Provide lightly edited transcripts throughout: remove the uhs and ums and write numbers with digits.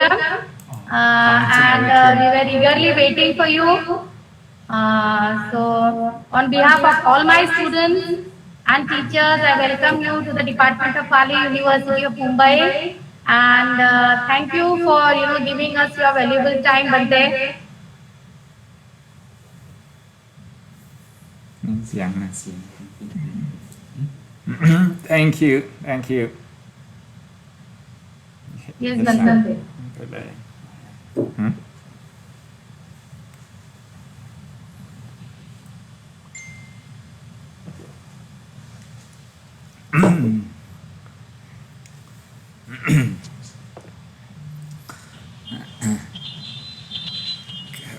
and we were eagerly waiting for you. So, on behalf of all my students and teachers, I welcome you to the Department of Pali, University of Mumbai, and thank you for giving us your valuable time, Bante. Thank you. Yes, Bante.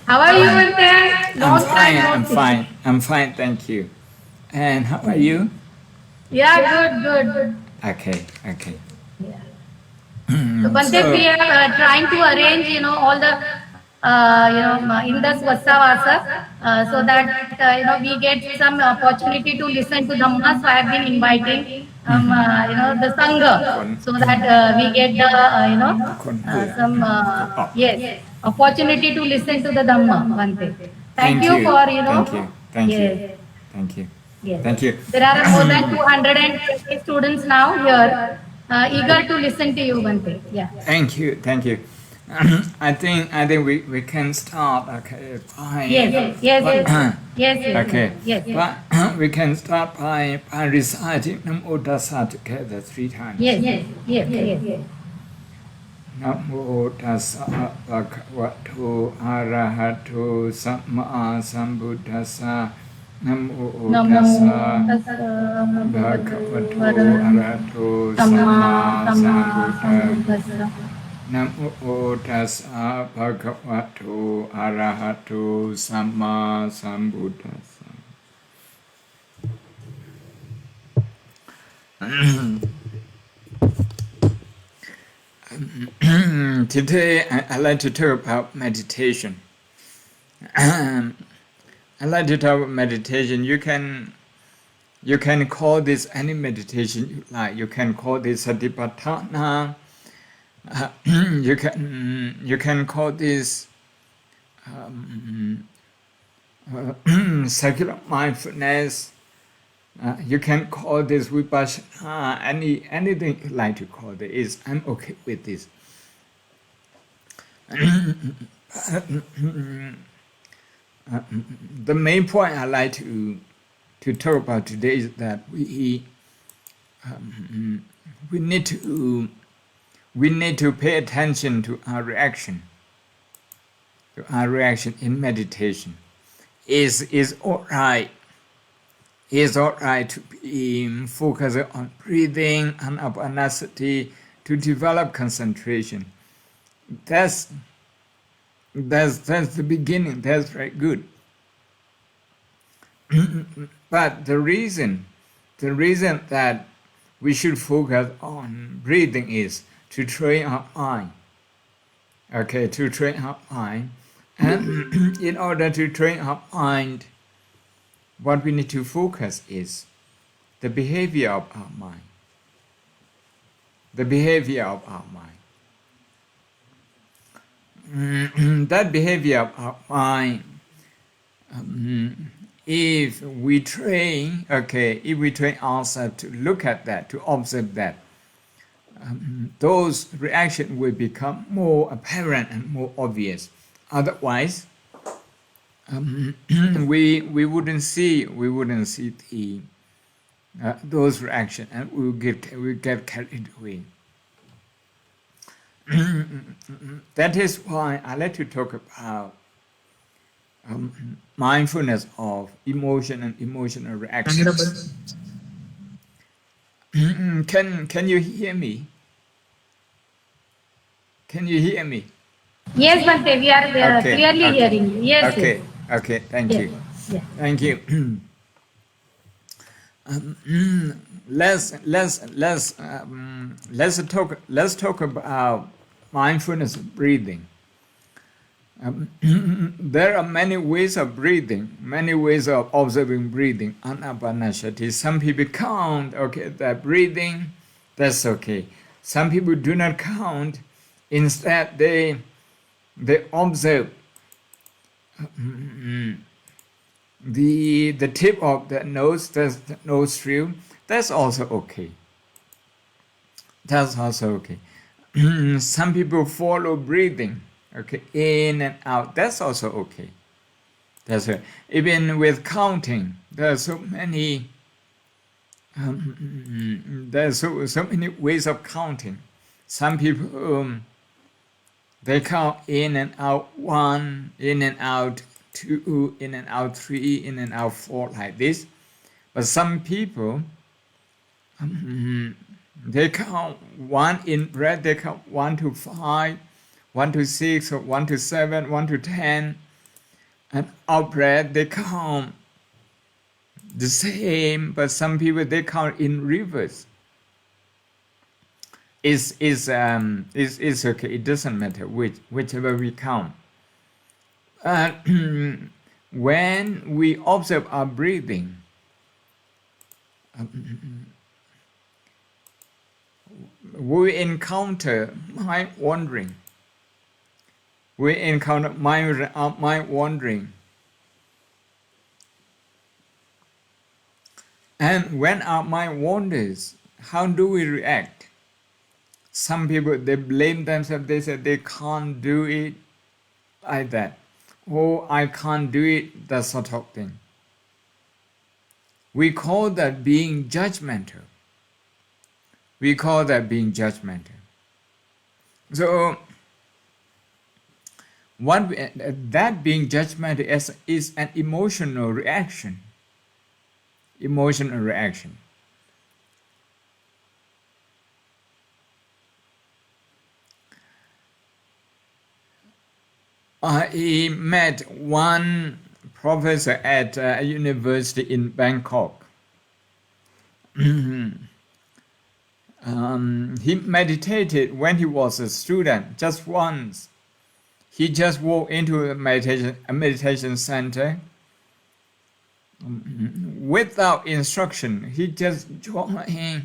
How are you, Bante? I'm fine, thank you. And how are you? Yeah, good. Okay. Yeah. So, Bante, we are trying to arrange, all the, in the Swasthavasa, so that, we get some opportunity to listen to Dhamma. So, I have been inviting, the Sangha, so that we get the, some, yes, opportunity to listen to the Dhamma, Bante. Thank you for, Thank you. Yes. There are more than 220 students now here, eager to listen to you, Bante. Yeah. Thank you. I think we can start. Okay. Yes. Okay. But we can start by reciting Namo Tassa together 3 times. Yes. Namo Tassa Bhagavato Arahato Samma Sambuddhassa. Namo Tassa Bhagavato Arahato Samma Sambuddhassa. Namo Tassa Bhagavato Arahato Samma Sambuddhassa. Today I like to talk about meditation. I like to talk about meditation. You can call this any meditation you like. You can call this Satipatthana. You can call this secular mindfulness. You can call this vipassana. Anything you like to call it. I'm okay with this. The main point I like to talk about today is that we need to pay attention to our reaction. In meditation. Is all right. It's all right to be focused on breathing and anapanasati to develop concentration. That's the beginning. That's very good. But the reason that we should focus on breathing is to train our mind. Okay, to train our mind. And in order to train our mind, what we need to focus is the behavior of our mind. That behavior of our mind, if we train ourselves to look at that, to observe that, those reactions will become more apparent and more obvious. Otherwise, we wouldn't see the those reactions, and we get carried away. That is why I like to talk about mindfulness of emotion and emotional reactions. Can you hear me? Can you hear me? Yes, Bante, we are clearly hearing you. Yes. Okay. Thank you. Yes. Thank you. Let's talk about mindfulness of breathing. There are many ways of breathing, many ways of observing breathing. Anapanasati. Some people count, that breathing, that's okay. Some people do not count, Instead, they observe the tip of the nose, the nostril. That's also okay. That's also okay. Some people follow breathing, okay, in and out. That's also okay. That's right. Even with counting, there are so many. There's so many ways of counting. Some people they count in and out one, in and out two, in and out three, in and out four, like this. But some people they count one in breath. They count 1 to 5, 1 to 6, or 1 to 7, 1 to 10, and out breath they count the same. But some people they count in reverse. Is okay. It doesn't matter whichever we count. When we observe our breathing, we encounter mind wandering. We encounter mind wandering. And when our mind wanders, how do we react? Some people, they blame themselves. They say they can't do it like that. Oh, I can't do it, that sort of thing. We call that being judgmental. We call that being judgmental. So, that being judgmental is an emotional reaction. Emotional reaction. I met one professor at a university in Bangkok. He meditated when he was a student, just once. He just walked into a meditation center without instruction. He just joined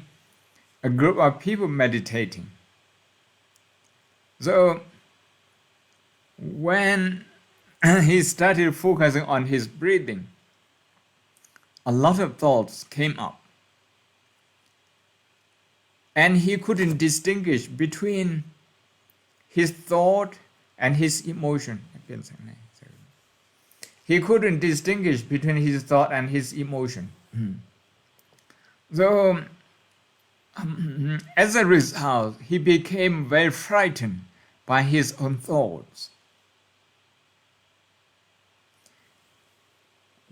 a group of people meditating. So when he started focusing on his breathing, a lot of thoughts came up. And he couldn't distinguish between his thought and his emotion. He couldn't distinguish between his thought and his emotion. So, as a result, he became very frightened by his own thoughts.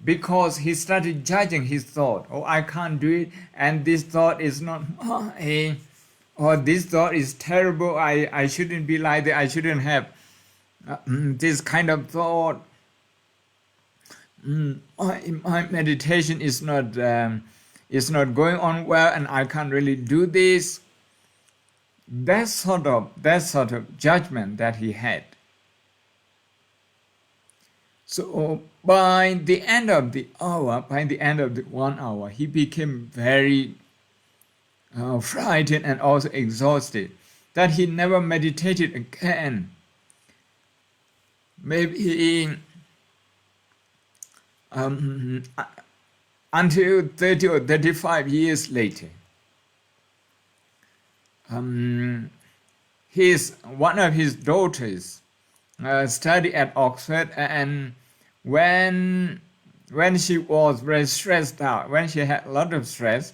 Because he started judging his thought. Oh, I can't do it, and this thought is not mine, or this thought is terrible, I shouldn't be like that, I shouldn't have this kind of thought. My meditation is not going on well, and I can't really do this. That sort of judgment that he had. So by the end of the 1 hour, he became very frightened and also exhausted, that he never meditated again. Maybe until 30 or 35 years later. One of his daughters studied at Oxford, and when she was very stressed out, when she had a lot of stress,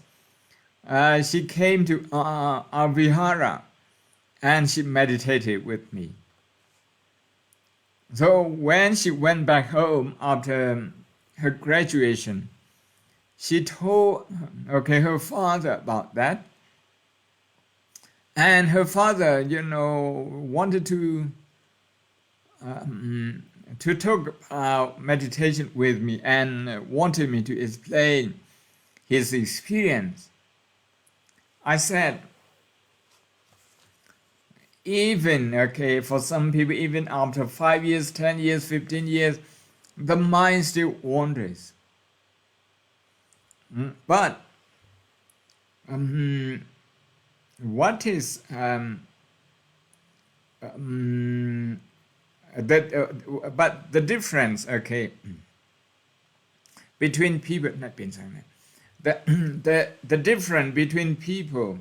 she came to our vihara and she meditated with me. So when she went back home after her graduation, she told her father about that. And her father, wanted to talk about meditation with me and wanted me to explain his experience. I said, for some people, even after 5 years, 10 years, 15 years, the mind still wanders. But what is but the difference, okay, between people, not being silent, the difference between people,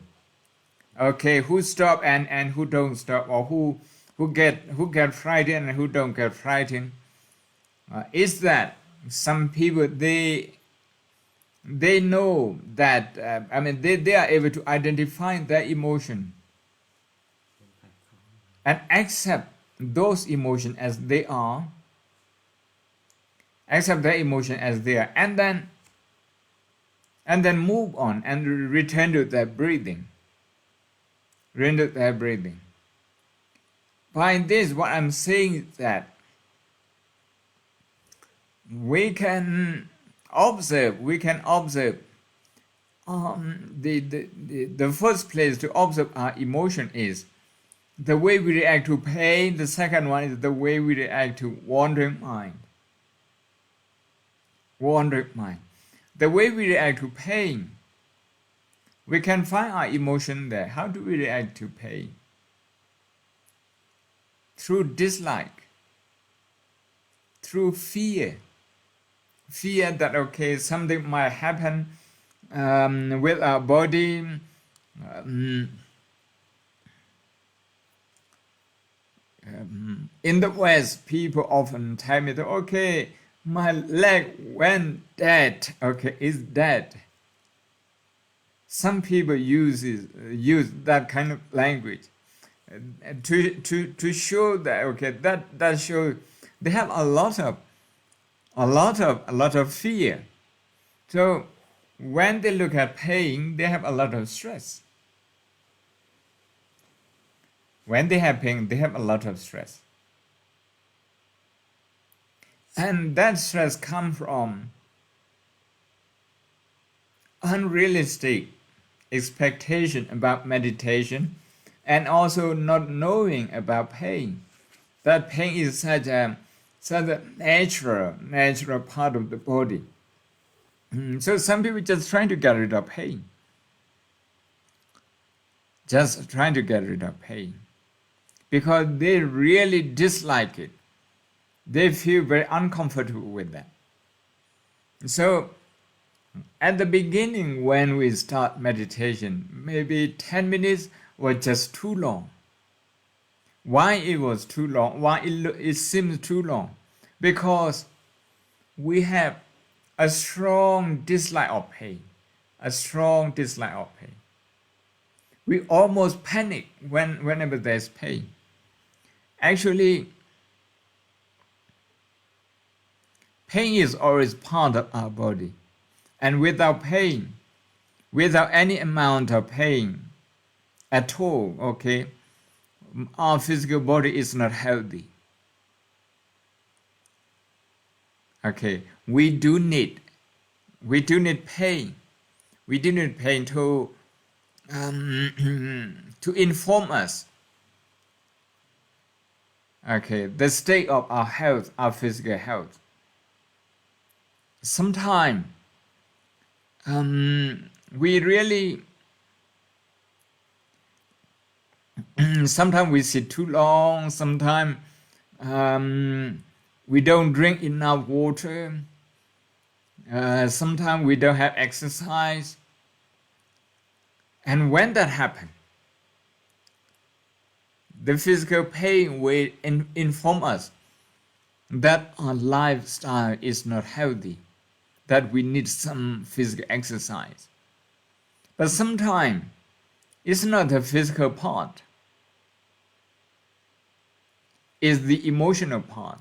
okay, who stop and who don't stop, or who get frightened and who don't get frightened, is that some people they know that they are able to identify their emotion and accept those emotions as they are, accept their emotion as they are, and then move on and return to their breathing. Render their breathing. By this, what I'm saying is that we can observe. The first place to observe our emotion is the way we react to pain. The second one is the way we react to wandering mind. The way we react to pain, we can find our emotion there. How do we react to pain? Through dislike, through fear. Fear that, okay, something might happen with our body. In the West, people often tell me that, okay, my leg went dead, okay, is dead. Some people use that kind of language to show that, okay, that shows they have a lot of fear. So when they look at pain, they have a lot of stress. When they have pain, they have a lot of stress. And that stress comes from unrealistic expectation about meditation, and also not knowing about pain. That pain is such a natural part of the body. So some people just trying to get rid of pain. Just trying to get rid of pain. Because they really dislike it. They feel very uncomfortable with that. So at the beginning, when we start meditation, maybe 10 minutes was just too long. Why it was too long? Why it seems too long? Because we have a strong dislike of pain. We almost panic whenever there's pain. Actually, pain is always part of our body. And without pain, without any amount of pain at all, okay, our physical body is not healthy. Okay, we do need pain. We do need pain to inform us, okay, the state of our health, our physical health. Sometimes we really sometimes we sit too long. Sometimes we don't drink enough water. Sometimes we don't have exercise. And when that happens, the physical pain will inform us that our lifestyle is not healthy, that we need some physical exercise. But sometimes it's not the physical part, it's the emotional part.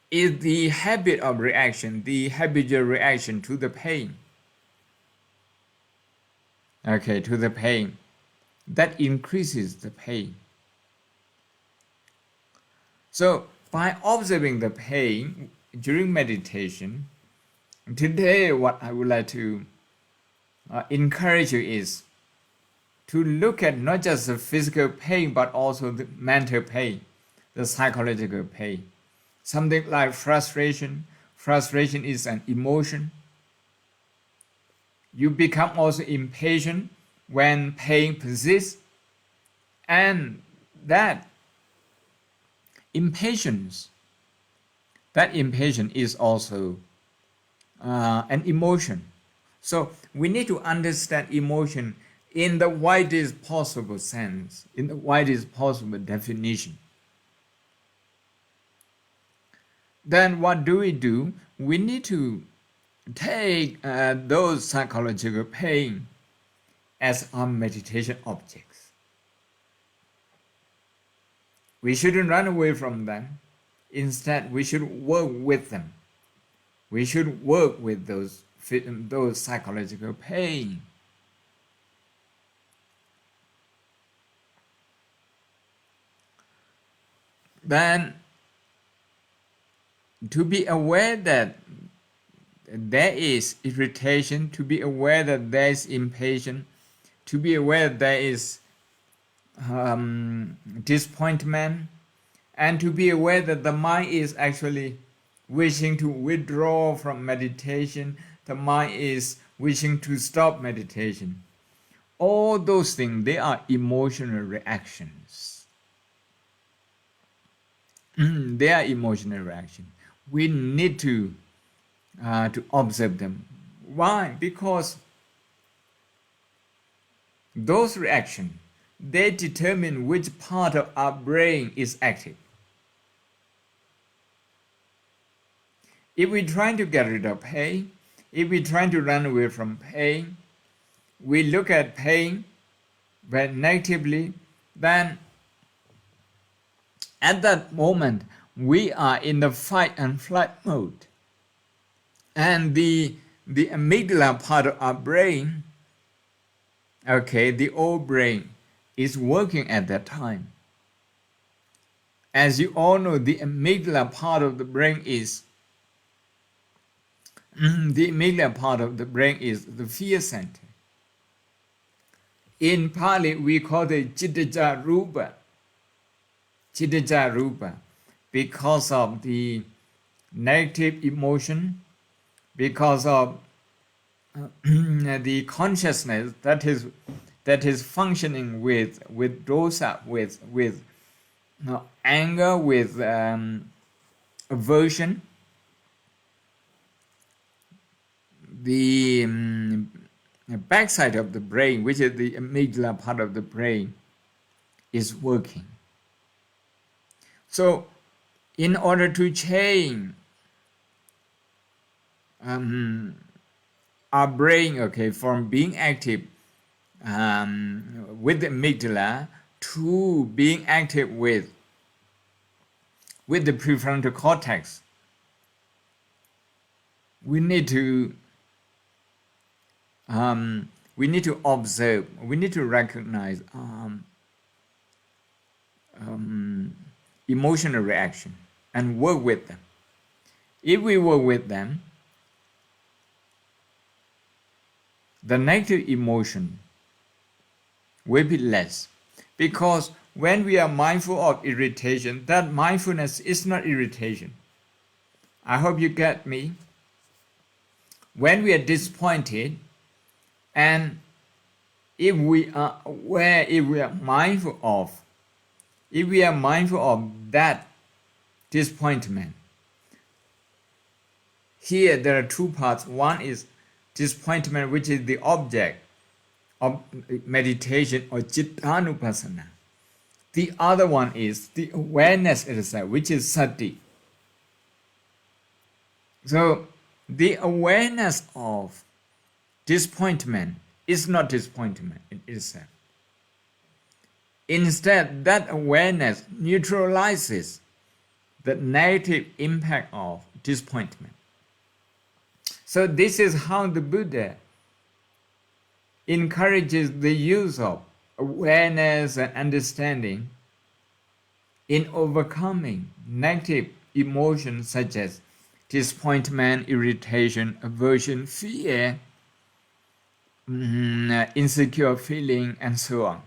It's the habit of reaction, the habitual reaction to the pain. Okay, to the pain. That increases the pain. So, by observing the pain during meditation, today what I would like to encourage you is to look at not just the physical pain, but also the mental pain, the psychological pain. Something like frustration. Frustration is an emotion. You become also impatient when pain persists. And that impatience is also an emotion. So we need to understand emotion in the widest possible sense, in the widest possible definition. Then what do? We need to take those psychological pain as our meditation objects. We shouldn't run away from them. Instead, we should work with them. We should work with those psychological pain. Then, to be aware that there is irritation, to be aware that there is impatience, to be aware that there is disappointment, and to be aware that the mind is actually wishing to withdraw from meditation, the mind is wishing to stop meditation. All those things, they are emotional reactions. They are emotional reactions. We need to observe them. Why? Because those reactions, they determine which part of our brain is active. If we're trying to get rid of pain, if we're trying to run away from pain, we look at pain very negatively, then at that moment we are in the fight and flight mode. And the amygdala part of our brain, the old brain, is working at that time. As you all know, the amygdala part of the brain is the fear center. In Pali, we call it Chittaja Rupa, because of the negative emotion, because of the consciousness that is functioning with dosa, with anger, with aversion. The backside of the brain, which is the amygdala part of the brain, is working. So in order to change our brain, from being active with the amygdala to being active with the prefrontal cortex, we need to observe, we need to recognize emotional reaction and work with them. If we work with them, the negative emotion will be less. Because when we are mindful of irritation, that mindfulness is not irritation. I hope you get me. When we are disappointed, and if we are aware, if we are mindful of that disappointment, here there are two parts. One is disappointment, which is the object of meditation or cittanupassana. The other one is the awareness itself, which is sati. So the awareness of disappointment is not disappointment in itself. Instead, that awareness neutralizes the negative impact of disappointment. So this is how the Buddha encourages the use of awareness and understanding in overcoming negative emotions such as disappointment, irritation, aversion, fear, insecure feeling, and so on.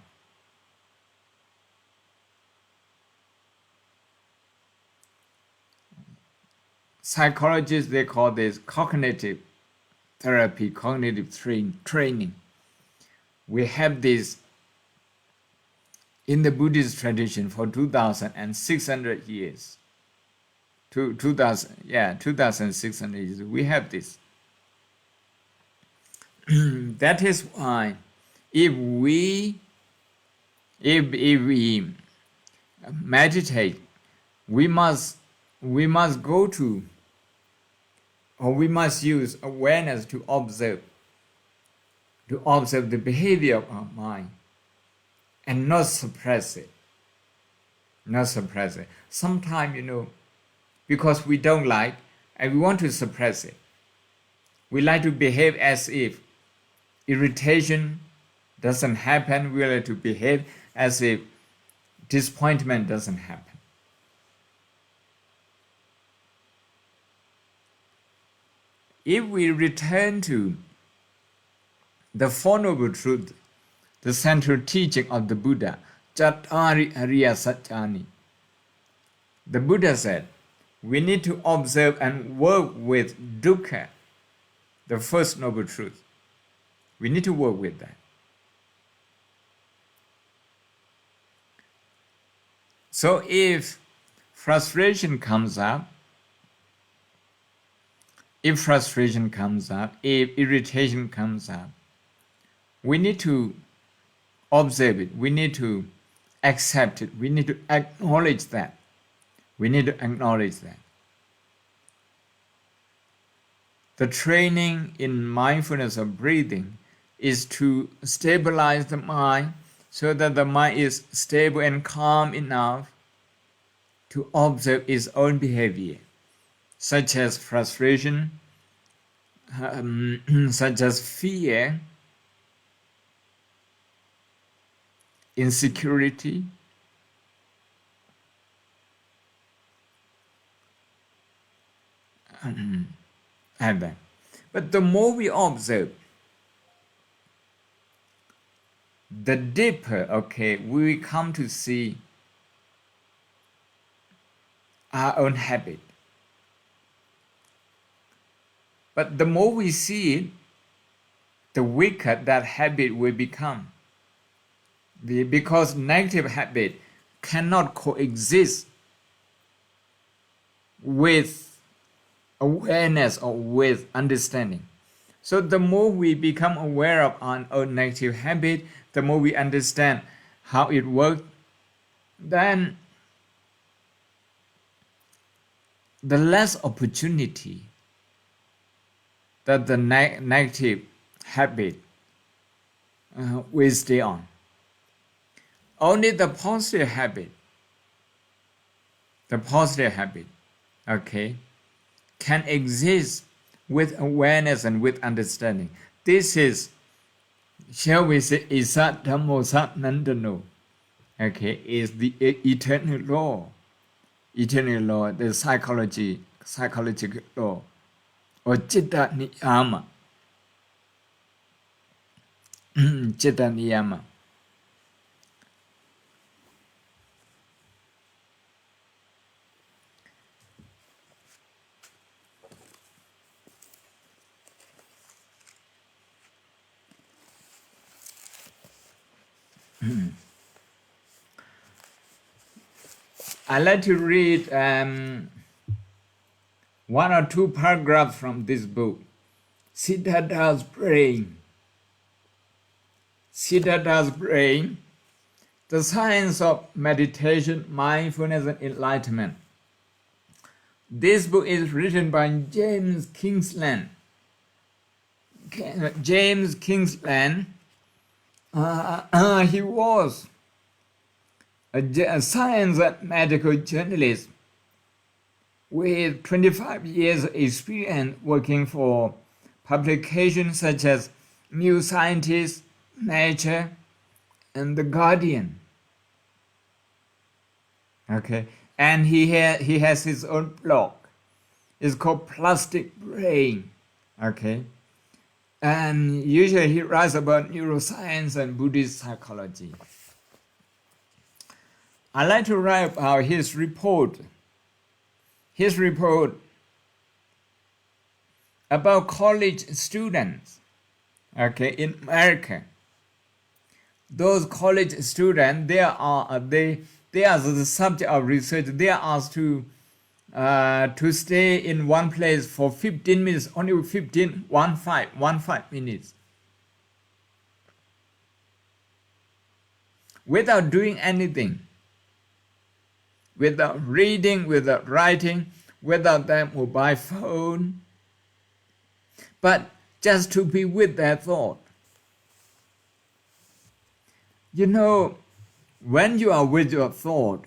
Psychologists, they call this cognitive therapy, cognitive training. We have this in the Buddhist tradition for 2,600 years. 2,600 years. We have this. That is why if we meditate, we must go to, or we must use awareness to observe the behavior of our mind and not suppress it. Sometimes, because we don't like and we want to suppress it, we like to behave as if irritation doesn't happen. We like to behave as if disappointment doesn't happen. If we return to the Four Noble Truths, the central teaching of the Buddha, Cattari Ariya Satchani, the Buddha said, we need to observe and work with dukkha, the first noble truth. We need to work with that. So if frustration comes up, if irritation comes up, we need to observe it. We need to accept it. We need to acknowledge that. The training in mindfulness of breathing is to stabilize the mind so that the mind is stable and calm enough to observe its own behavior, such as frustration, such as fear, insecurity, and that. But the more we observe, the deeper, we come to see our own habit. But the more we see it, the weaker that habit will become. Because negative habit cannot coexist with awareness or with understanding. So the more we become aware of our own negative habit, the more we understand how it works, then the less opportunity that the negative habit will stay on. Only the positive habit, can exist with awareness and with understanding. This is, shall we say, Isat Dhammosat Nandano, is the eternal law, the psychological law, or Chitta Niyama. Chitta Niyama. I like to read one or two paragraphs from this book, Siddhartha's Brain. The Science of Meditation, Mindfulness and Enlightenment. This book is written by James Kingsland. James Kingsland, he was a science and medical journalist with 25 years experience working for publications such as New Scientist, Nature, and The Guardian. And he has his own blog. It's called Plastic Brain. And usually he writes about neuroscience and Buddhist psychology. I like to write about his report. About college students, in America. those college students, they are the subject of research. They are asked to stay in one place for 15 minutes, only 15 minutes, without doing anything, without reading, without writing, without their mobile phone, but just to be with their thought. You know, when you are with your thought,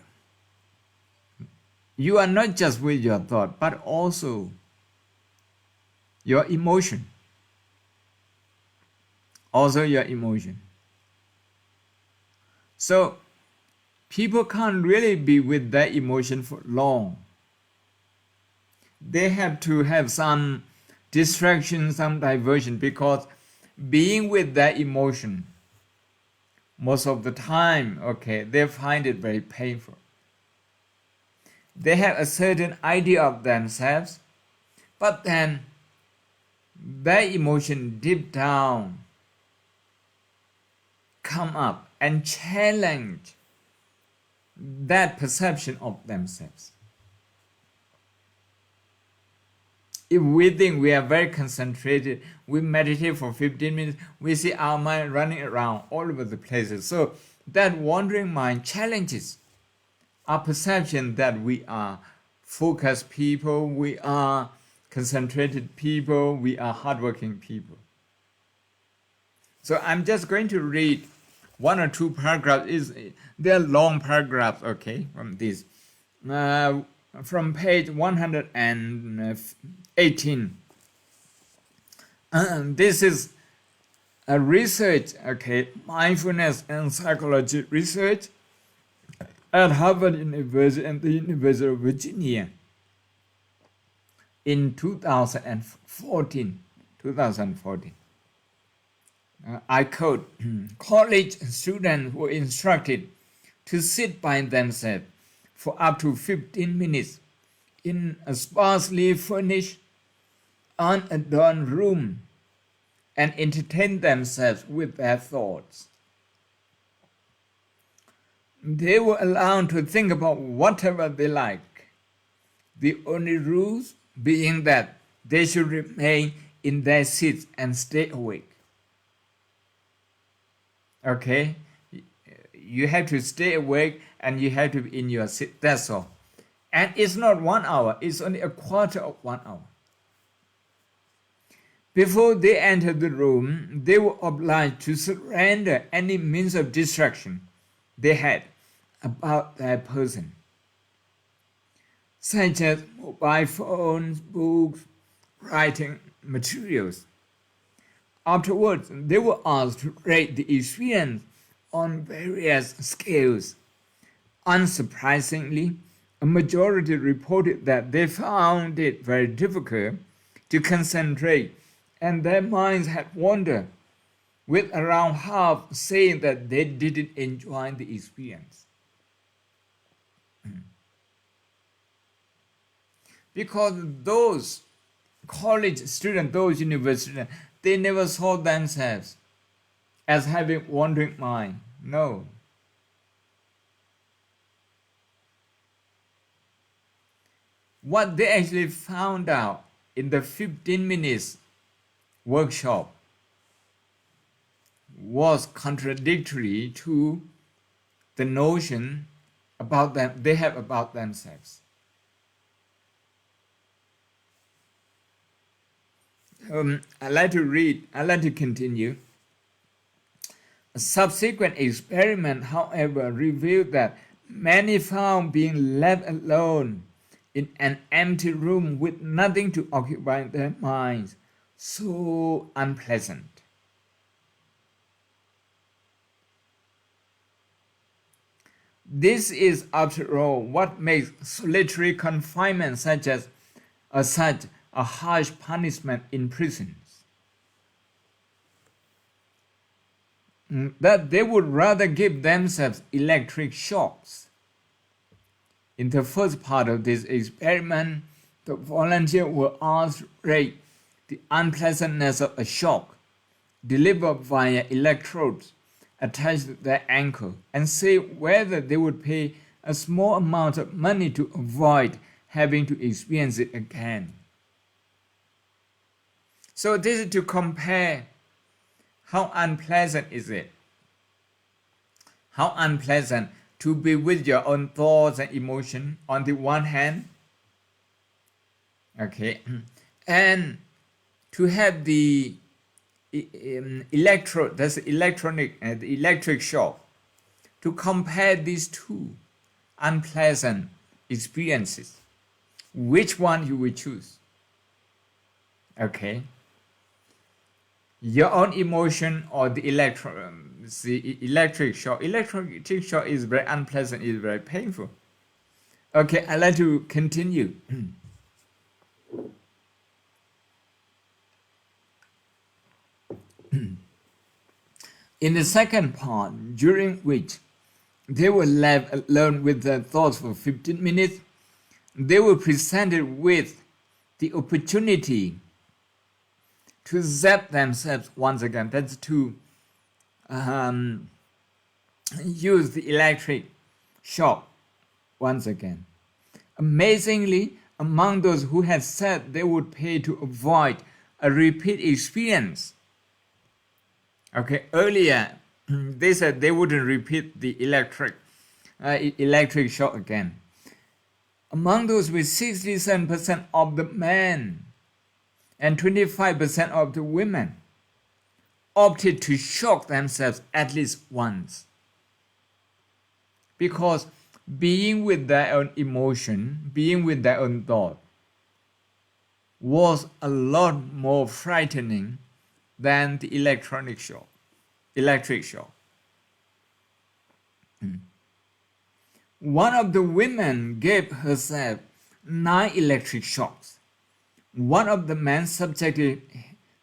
you are not just with your thought, but also your emotion. Also your emotion. So people can't really be with their emotion for long. They have to have some distraction, some diversion, because being with their emotion most of the time, okay, they find it very painful. They have a certain idea of themselves, but then their emotion deep down come up and challenge that perception of themselves. If we think we are very concentrated, we meditate for 15 minutes, we see our mind running around all over the places. So that wandering mind challenges our perception that we are focused people, we are concentrated people, we are hardworking people. So I'm just going to read one or two paragraphs. They're long paragraphs, okay, from this. From page 118. This is a research, okay, mindfulness and psychology research at Harvard University and the University of Virginia in 2014. I quote, college students were instructed to sit by themselves for up to 15 minutes in a sparsely furnished, unadorned room and entertain themselves with their thoughts. They were allowed to think about whatever they like, the only rules being that they should remain in their seats and stay awake. Okay? You have to stay awake and you have to be in your seat, that's all. And it's not 1 hour, it's only a quarter of 1 hour. Before they entered the room, they were obliged to surrender any means of distraction they had about their person, such as mobile phones, books, writing materials. Afterwards, they were asked to rate the experience on various scales. Unsurprisingly, a majority reported that they found it very difficult to concentrate and their minds had wandered, with around half saying that they didn't enjoy the experience. Because those college students, those university students, they never saw themselves as having wandering mind. No. What they actually found out in the 15 minutes workshop was contradictory to the notion about them they have about themselves. I'd like to continue. A subsequent experiment, however, revealed that many found being left alone in an empty room with nothing to occupy their minds so unpleasant. This is, after all, what makes solitary confinement such a harsh punishment in prisons. That they would rather give themselves electric shocks. In the first part of this experiment, the volunteers were asked to rate the unpleasantness of a shock delivered via electrodes attached to their ankle and say whether they would pay a small amount of money to avoid having to experience it again. So this is to compare how unpleasant is it. How unpleasant to be with your own thoughts and emotion on the one hand, okay, and to have the electric shock, to compare these two unpleasant experiences, which one you will choose? Okay, your own emotion or the electric shock. Electric shock is very unpleasant, is very painful. Okay, I'd like to continue. In the second part, during which they were left alone with their thoughts for 15 minutes, they were presented with the opportunity to zap themselves once again. That's to use the electric shock once again. Amazingly, among those who had said they would pay to avoid a repeat experience, okay, earlier they said they wouldn't repeat the electric shock again. Among those with 67% of the men and 25% of the women opted to shock themselves at least once, because being with their own emotion, being with their own thought, was a lot more frightening than the electric shock. One of the women gave herself 9 electric shocks. One of the men subjected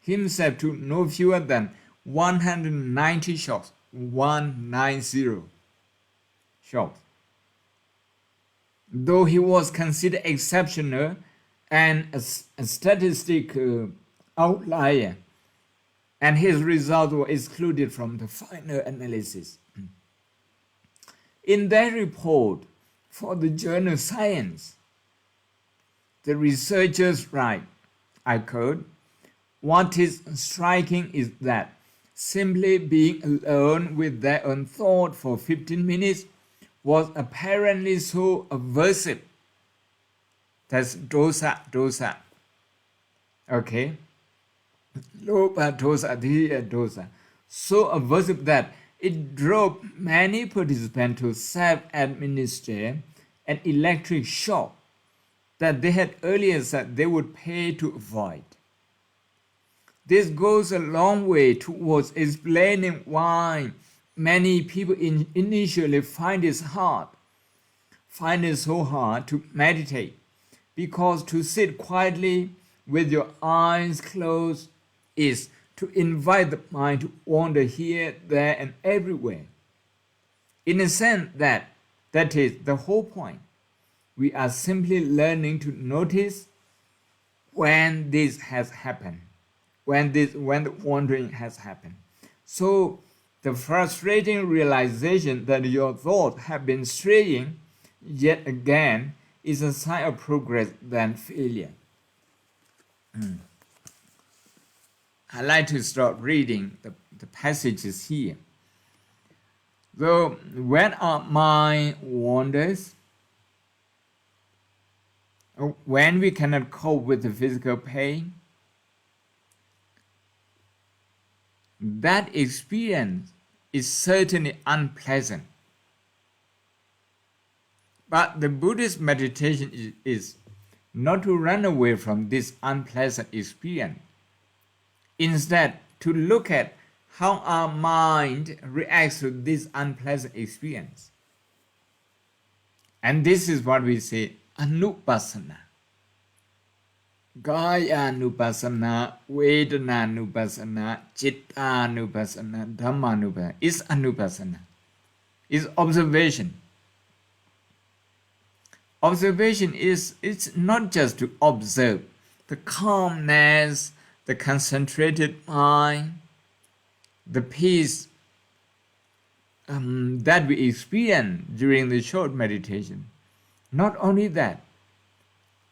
himself to no fewer than 190 shocks. 190 shocks. Though he was considered exceptional and a statistic outlier, and his results were excluded from the final analysis. In their report for the journal Science, the researchers write, I quote, "What is striking is that simply being alone with their own thought for 15 minutes was apparently so aversive." That's dosa. Okay? Dosa. So aversive that it drove many participants to self-administer an electric shock that they had earlier said they would pay to avoid. This goes a long way towards explaining why many people initially find it so hard to meditate, because to sit quietly with your eyes closed is to invite the mind to wander here, there, and everywhere. In a sense, that is the whole point. We are simply learning to notice when this has happened, when the wandering has happened. So the frustrating realization that your thoughts have been straying yet again is a sign of progress than failure. I like to start reading the passages here. Though when our mind wanders, when we cannot cope with the physical pain, that experience is certainly unpleasant. But the Buddhist meditation is not to run away from this unpleasant experience. Instead, to look at how our mind reacts to this unpleasant experience. And this is what we say, anupassana. Kaya anupassana, Vedana anupassana, Chitta anupassana, Dhamma anupassana. It's anupassana. It's observation. Observation it's not just to observe the calmness, the concentrated mind, the peace that we experience during the short meditation. Not only that,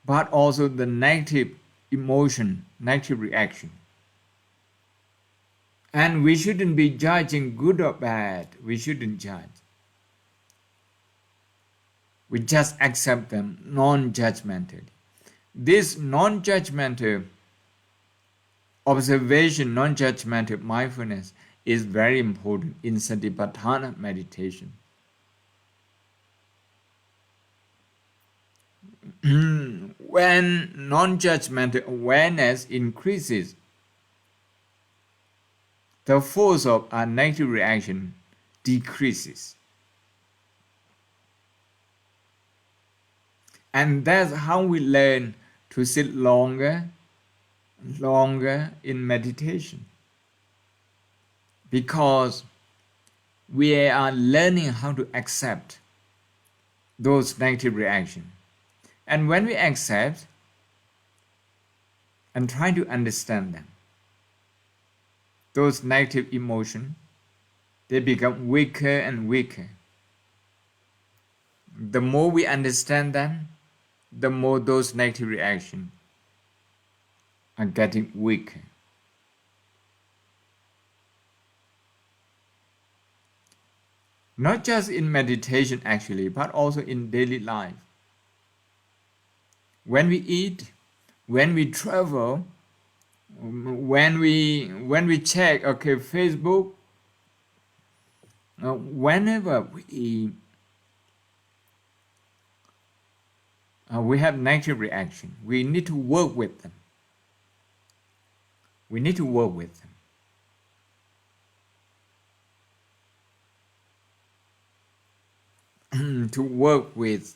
but also the negative emotion, negative reaction. And we shouldn't be judging good or bad. We shouldn't judge. We just accept them non-judgmentally. This non-judgmental observation, non-judgmental mindfulness is very important in Satipatthana meditation. When non-judgmental awareness increases, the force of our negative reaction decreases. And that's how we learn to sit longer in meditation. Because we are learning how to accept those negative reactions. And when we accept and try to understand them, those negative emotions, they become weaker and weaker. The more we understand them, the more those negative reactions are getting weaker. Not just in meditation actually, but also in daily life. When we eat, when we travel, when we check Facebook, whenever we have negative reaction, we need to work with them. We need to work with them. To work with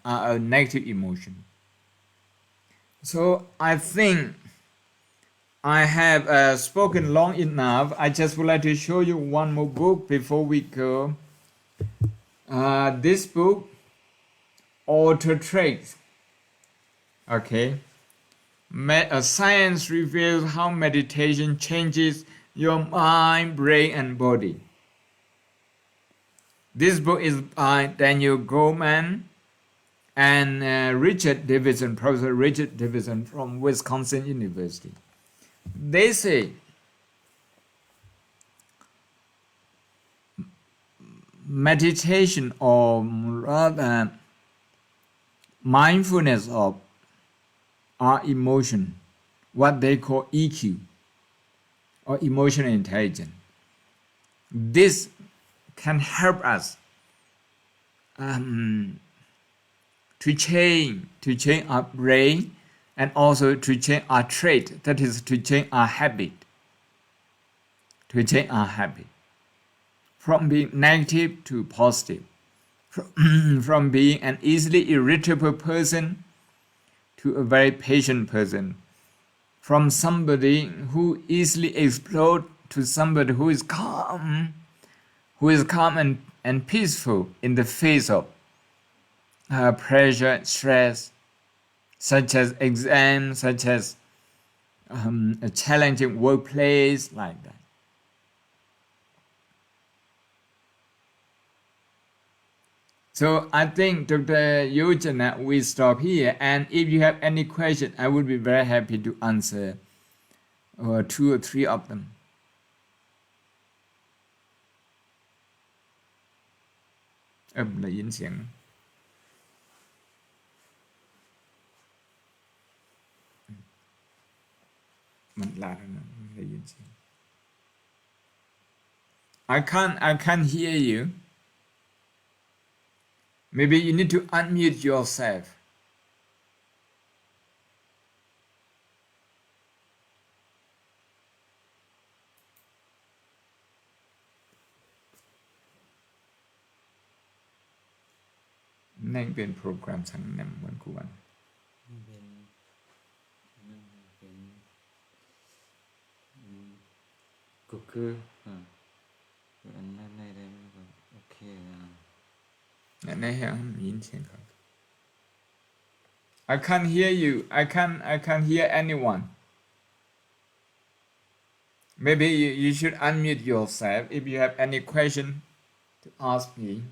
our negative emotion. So I think I have spoken long enough. I just would like to show you one more book before we go. This book, Auto Traits. Science reveals how meditation changes your mind, brain, and body. This book is by Daniel Goleman and Richard Davidson, Professor Richard Davidson from Wisconsin University. They say meditation, or rather mindfulness of our emotion, what they call EQ, or emotional intelligence. This can help us to change our brain, and also to change our trait, that is to change our habit. From being negative to positive, from being an easily irritable person to a very patient person, from somebody who easily explodes to somebody who is calm and peaceful in the face of pressure, stress, such as exams, such as a challenging workplace, like that. So I think, Dr. Yojana, we stop here, and if you have any question, I would be very happy to answer 2 or 3 of them. ได้ยินเสียงมันลาดนะได้ยินเสียง I can't hear you. Maybe you need to unmute yourself. Nang เป็นโปรแกรมสั่งนำวันกูวันก็คืออันนั้นได้ไหมครับโอเคในแห่งยินเสียงครับ I can't hear you. I can't hear anyone. Maybe you should unmute yourself if you have any question to ask me.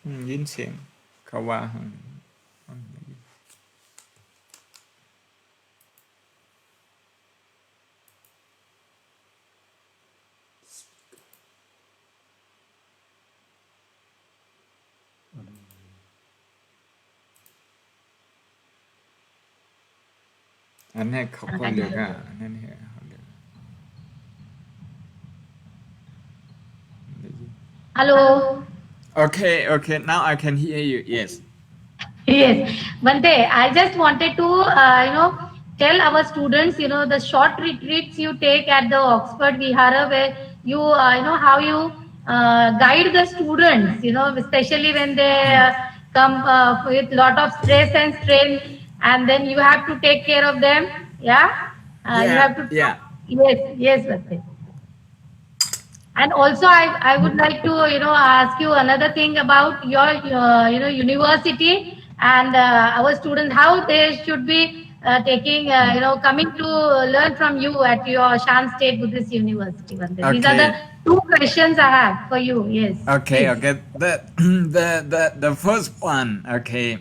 Yin Xiang, Kawa. Anh này không có được à? Anh này không được. Hello. Okay, now I can hear you. Yes. Yes, Bante, I just wanted to, tell our students, the short retreats you take at the Oxford Vihara, where you, how you guide the students, especially when they come with lot of stress and strain, and then you have to take care of them. Yeah, you have to. Yeah. Yes, Bante. And also, I would like to, ask you another thing about your, university and our students, how they should be taking, coming to learn from you at your Shan State Buddhist University. Bante. These are the Okay. two questions I have for you. Yes, Okay. please. The first one. Okay.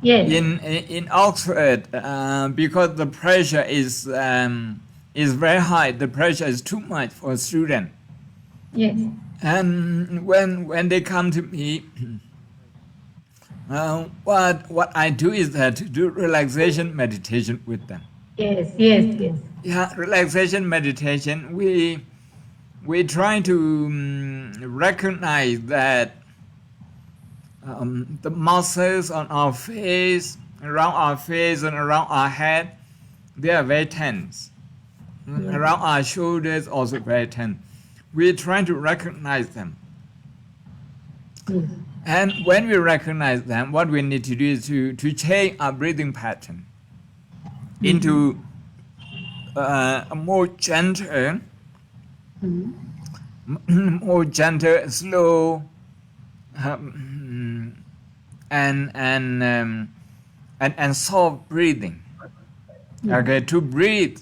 Yes, In Oxford, because the pressure is very high. The pressure is too much for a student. yes, And when they come to me, what I do is that to do relaxation meditation with them. yes, yes, yes, Yeah, relaxation meditation. We try to recognize that the muscles on our face, around our face and around our head, they are very tense. yes, Around our shoulders also very tense. We try to recognize them. yes, And when we recognize them, what we need to do is to change our breathing pattern into a more gentle, slow, and soft breathing. Okay, to breathe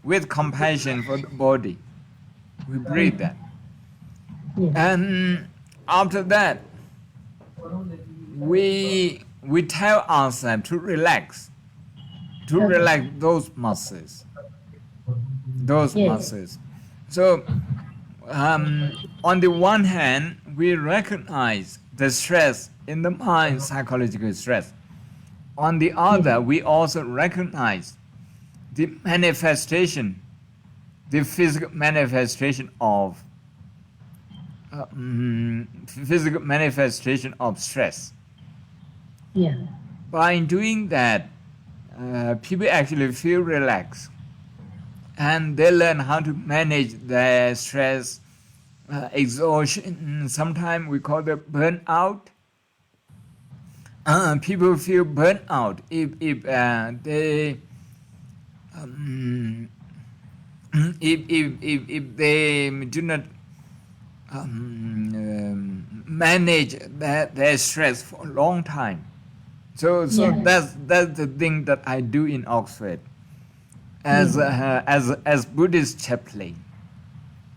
with compassion for the body. We breathe that. yes, And after that, we tell ourselves to relax those muscles. yes, So, on the one hand, we recognize the stress in the mind, psychological stress. On the other, we also recognize the manifestation, the physical manifestation of stress. yeah, By doing that, people actually feel relaxed, and they learn how to manage their stress, exhaustion. Sometimes we call it burnout. People feel burnt out if they if they do not manage their stress for a long time. So yeah, that's the thing that I do in Oxford yes, as Buddhist chaplain.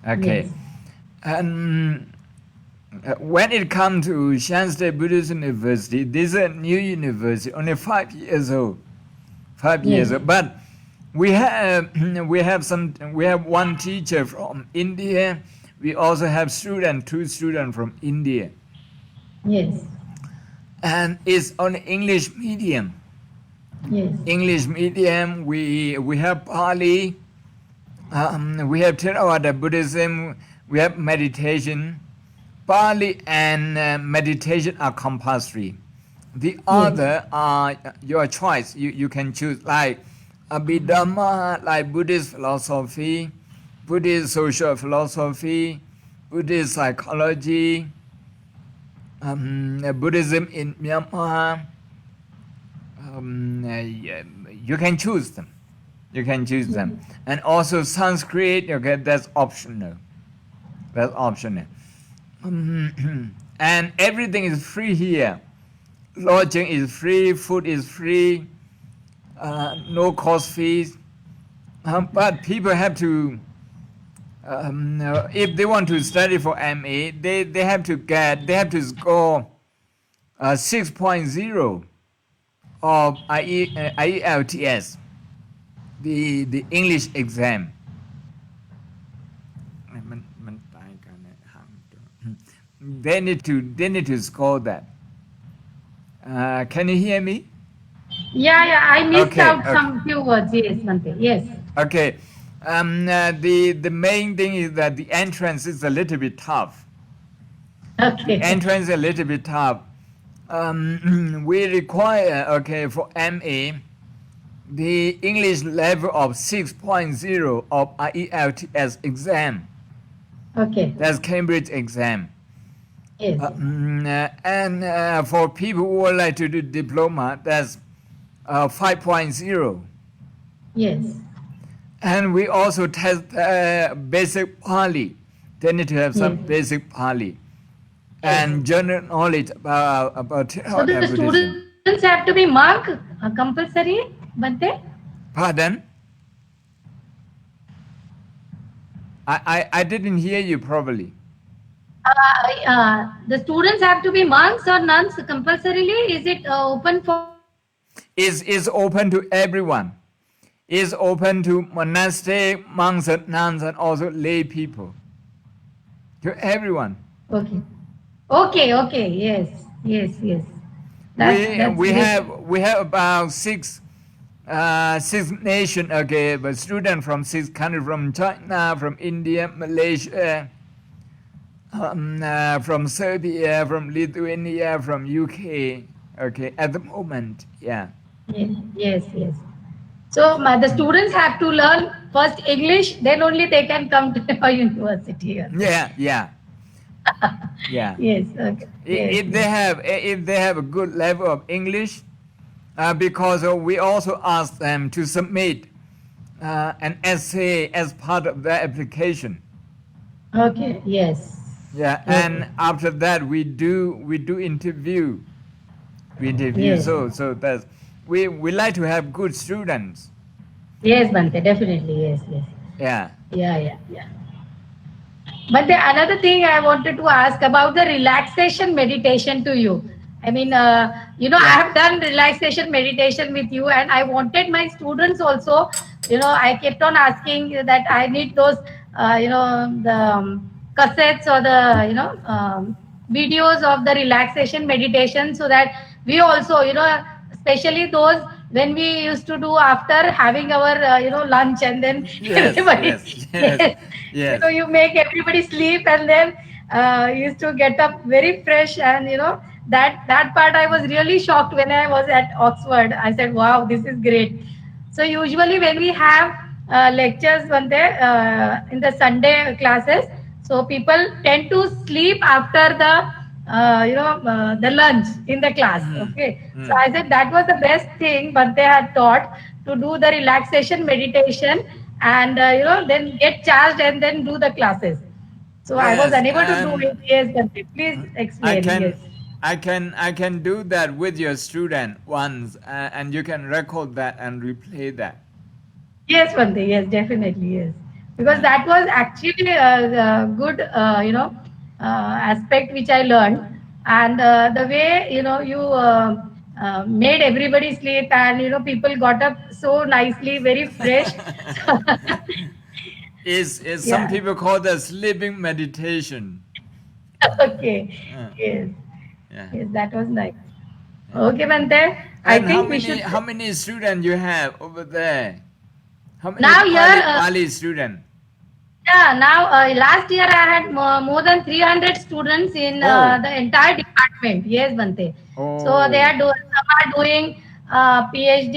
Okay, yes, and when it comes to Shan State Buddhist University, this is a new university, only 5 years old. 5 years yes, old, but we have one teacher from India. We also have two students from India, yes, and it's on English medium. yes, English medium. We have Pali. We have Theravada Buddhism. We have meditation. Pali and meditation are compulsory. The yes, other are your choice. You can choose like Abhidhamma, like Buddhist philosophy, Buddhist social philosophy, Buddhist psychology, Buddhism in Myanmar, you can choose them. You can choose them. And also Sanskrit, okay, that's optional. That's optional. And everything is free here. Lodging is free, food is free, no cost fees. But people have to, if they want to study for MA, they have to score 6.0 of IELTS, the English exam. มันตายกันเนี่ย they need to score that. Can you hear me? Yeah, yeah. I missed Okay, out okay. some few words. Yes, Bante. Yes. Okay. The main thing is that the entrance is a little bit tough. The Okay. entrance is a little bit tough. We require, okay, for MA, the English level of 6.0 of IELTS exam. Okay. That's Cambridge exam. Yes. And for people who would like to do diploma, that's 5.0. Yes. And we also test basic Pali. They need to have some Yes. basic Pali Yes. and general knowledge about So the Buddhism. students have to be monk compulsory, Bante? Pardon? I didn't hear you properly. The students have to be monks or nuns compulsorily? Is it open for everybody? Is open to everyone. Is open to monastic monks and nuns and also lay people. To everyone. Okay. Okay. Okay. Yes. Yes. Yes. That's great. We have about six nations, okay, but students from 6 countries, from China, from India, Malaysia, from Serbia, from Lithuania, from UK, okay, at the moment, yeah. Yes. Yes. Yes. So the students have to learn first English, then only they can come to our university. Yeah. Yes. Okay. Yes. If they have a good level of English, because we also ask them to submit an essay as part of their application. Okay. Yes. Yeah, Okay. and after that we do interview. Yes. So that's we like to have good students. Yes, Bante. Definitely. Yes. Yes. Yeah. Yeah. But another thing I wanted to ask about the relaxation meditation to you. I mean, I Yeah. have done relaxation meditation with you, and I wanted my students also. I kept on asking that I need those, the cassettes or the, videos of the relaxation meditation, so that we also, especially those when we used to do after having our, lunch, and then Yes, everybody, yes, yes, yes, yes. you make everybody sleep, and then used to get up very fresh, and that part I was really shocked when I was at Oxford. I said, wow, this is great. So usually when we have lectures one day in the Sunday classes, so people tend to sleep after the lunch in the class. Okay, so I said that was the best thing, but they had taught to do the relaxation meditation, and then get charged and then do the classes. So I was Yes, unable to do and it. Yes, but please I explain. Yes. can I can do that with your student once, and you can record that and replay that. Yes, Bante. Yes, definitely. Yes, because Yeah. that was actually a good, aspect which I learned, and the way you made everybody sleep, and people got up so nicely, very fresh. Is some Yeah. people call that sleeping meditation. Okay. Uh, Yes. yeah. Yes, that was nice. Yeah. Okay, Bante. I And think we should how many students you have over there? How many now here. Pali student? Yeah, now last year I had more than 300 students in Oh. the entire department. Yes, Bante. So they Oh. are some are doing PhD,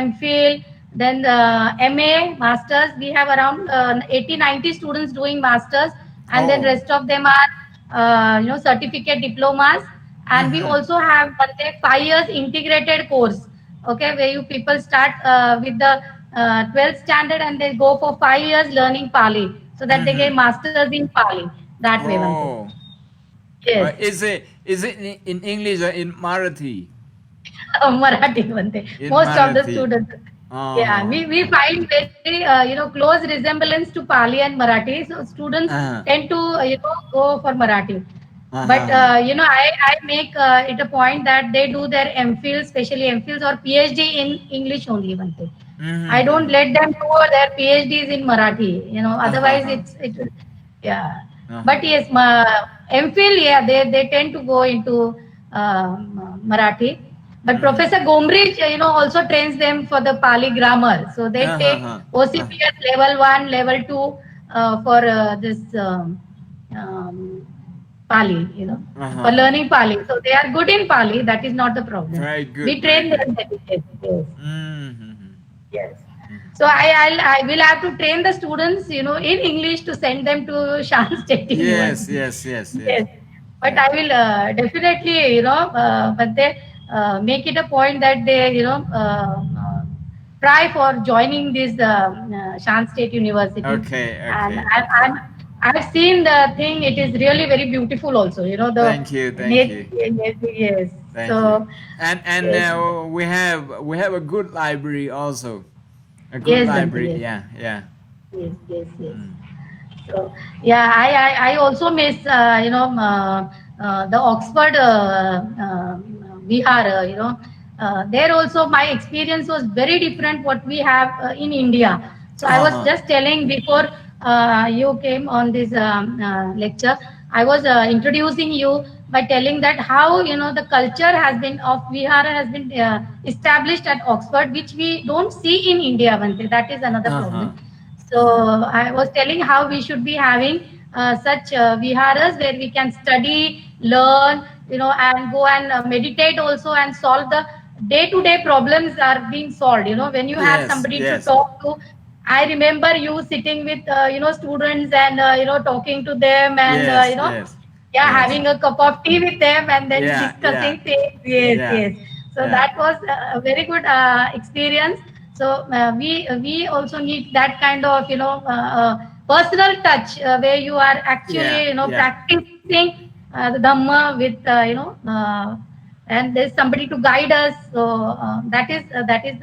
MPhil, then MA, masters. We have around 80, 90 students doing masters, and then Oh. rest of them are certificate diplomas. And we also have one day 5 years integrated course, okay, where you people start with the 12th standard and they go for 5 years learning Pali, so that they get masters in Pali. That way, one thing. Oh, Yes. is it in English or in Marathi? Marathi Bante. In Most of the Marathi. students. Yeah, Oh. we find very close resemblance to Pali and Marathi. So students Uh-huh. tend to go for Marathi. But Uh-huh. I make it a point that they do their MPhil, especially MPhils or PhD in English only, Bante. I don't Mm-hmm. let them do their PhDs in Marathi. Otherwise Uh-huh. yeah. But Uh-huh. yes, MPhil, yeah, they tend to go into Marathi. But Mm-hmm. Professor Gomrich, also trains them for the Pali grammar. So they take Uh-huh. Uh-huh. OCPS level 1, level 2 for this um, Pali, for Uh-huh. learning Pali. So they are good in Pali. That is not the problem. Very We good, very train good. them. Yes. Mm-hmm. Yes. So I will have to train the students, in English to send them to Shan State Yes, University. yes, yes, yes. Yes. But Yeah. I will definitely, but they make it a point that they, try for joining this Shan State University. Okay, And okay, okay. I've seen the thing. It is really very beautiful. Also, the Thank you, thank nature. you, Yes, yes. thank you. So And yes, we have a good library also. A good yes, Bante, library. yes, Yeah, yeah. yes, yes, yes. Mm. So yeah, I also miss the Oxford Vihar. There also my experience was very different what we have in India. So I was Uh-huh. just telling before you came on this lecture, I was introducing you by telling that how the culture has been of Vihara has been established at Oxford, which we don't see in India. Bante. That is another Uh-huh. problem. So Uh-huh. I was telling how we should be having such viharas where we can study, learn, and go and meditate also and solve the day-to-day problems are being solved. When you have Yes, somebody to yes. talk to, I remember you sitting with students and talking to them and Yes, yes. yeah, Yes. having a cup of tea with them and then Yeah, yeah. discussing things. Yes, Yeah. yes. So Yeah. that was a very good experience. So we also need that kind of personal touch where you are Yeah, actually yeah. practicing the dhamma with and there's somebody to guide us. So that is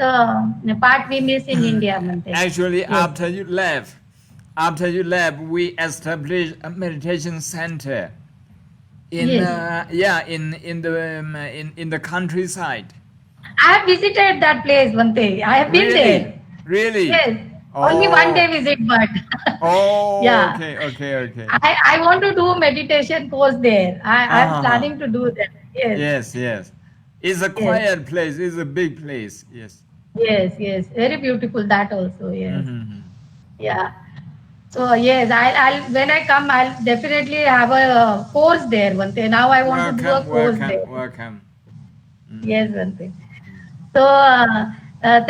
the part we miss in India, Mante. Actually, Yes, after you left, we established a meditation center in yes. yeah in the countryside. I have visited that place, Mante. I have been Really, there. really. Yes, only one day Oh, visit, but oh, yeah. okay, okay, okay. I want to do meditation course there. I'm Uh-huh. planning to do that. Yes, Yes, yes. It's a yes, quiet place. It's a big place. Yes. yes, yes. Very beautiful that also. Yes, Mm-hmm. yeah. So yes, I'll when I come, I'll definitely have a course there. One day. Now I want to do a Welcome, course welcome, there. welcome. Yes, Mm-hmm. Bante. So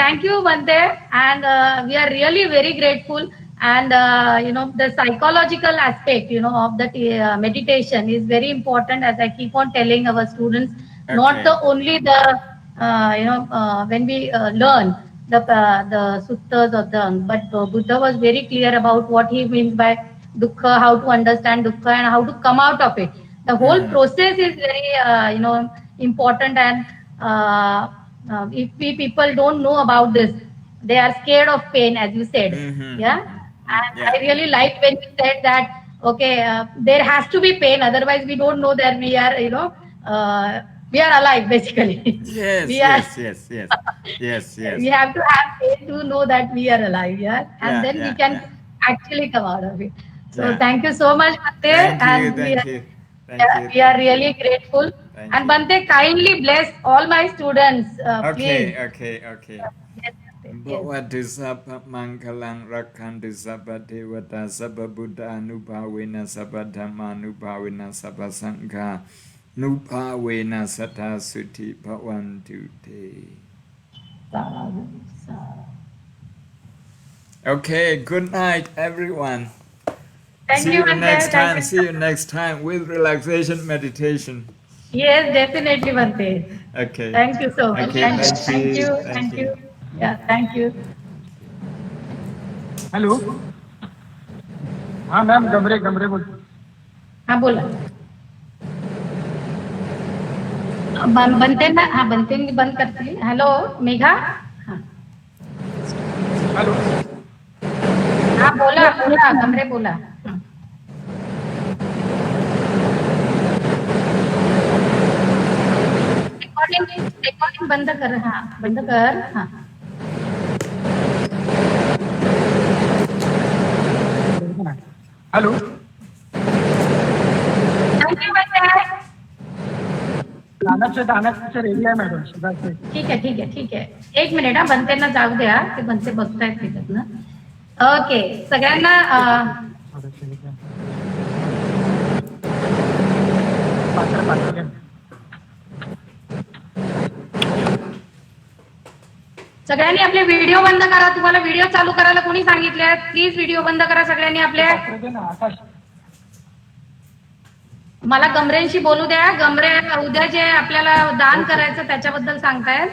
thank you, Bante, and we are really very grateful. And the psychological aspect, of that meditation is very important. As I keep on telling our students, not Okay. the only the when we learn the suttas of the, but Buddha was very clear about what he means by dukkha, how to understand dukkha, and how to come out of it. The whole Mm-hmm. process is very important, and if we people don't know about this, they are scared of pain, as you said. Mm-hmm. Yeah, Mm-hmm. and Yeah. I really liked when you said that. Okay, there has to be pain, otherwise we don't know that we are, uh, we are alive basically. Yes, we are. yes, yes, yes. Yes, We yes. have to have faith to know that we are alive, yeah, and Yeah, then we yeah, can yeah. actually come out of it. So Yeah. thank you so much, Bante, Thank you, and thank you. Thank yeah, you, we are thank you. really grateful. Thank And you. Bante, kindly bless all my students, please. Okay, okay, okay. Yes, Bante, yes. Bhavati sabba mangalang rakhantu sabba devata sabba buddha anubhavena sabba dhamma anubhavena sabba sangha nubhavena sattha suti bhavantu te. Sadhu, sadhu. Okay, good night, everyone. Thank See you, you Bante. next Thank time. you See so you much. next time with relaxation meditation. Yes, definitely, Bante. Okay. Thank you so much. Okay, Thank you. thank Thank you. you. Thank Thank you. you. Yeah, thank you. Hello हा ma'am Gamre Gamre बोलतो. हाँ बोला. बनते ना, हाँ बनते बंद करती. हेलो मेघा. हाँ हॅलो हाँ बोला बोला कमरे बोला. रिकॉर्डिंग रिकॉर्डिंग बंद कर. हाँ बंद कर. हाँ हॅलो थँक्यू बनते. दानाचं रेडी आहे मॅडम सुधारते. ठीक आहे ठीक आहे ठीक आहे. एक मिनिट हा, बनतेंना जाऊ द्या. ते बनते बघतायत त्याच्यातनं. ओके सगळ्यांना सगळ्यांनी आपले व्हिडिओ बंद करा. तुम्हाला व्हिडिओ चालू करायला कोणी सांगितले? प्लीज व्हिडिओ बंद करा सगळ्यांनी आपले. मला गमरेंशी बोलू द्या. गमरे उद्या जे आपल्याला दान करायचं त्याच्याबद्दल सांगतायत.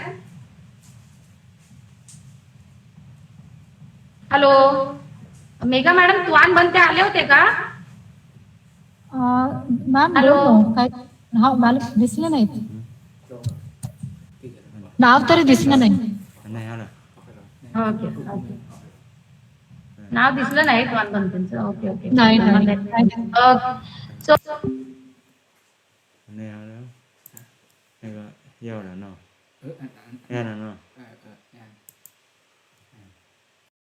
हॅलो मेघा मॅडम, तुआन बनते आले होते का? Ma'am hello. काय हा मला दिसले नाहीत. नाव तरी दिसलं नाही. नाही आलं. Okay okay. नाव दिसलं नाही तुआन बनतेंचं. Okay okay. नाही नाही ओके सो नाही आलं. 那个要了呢，要了呢。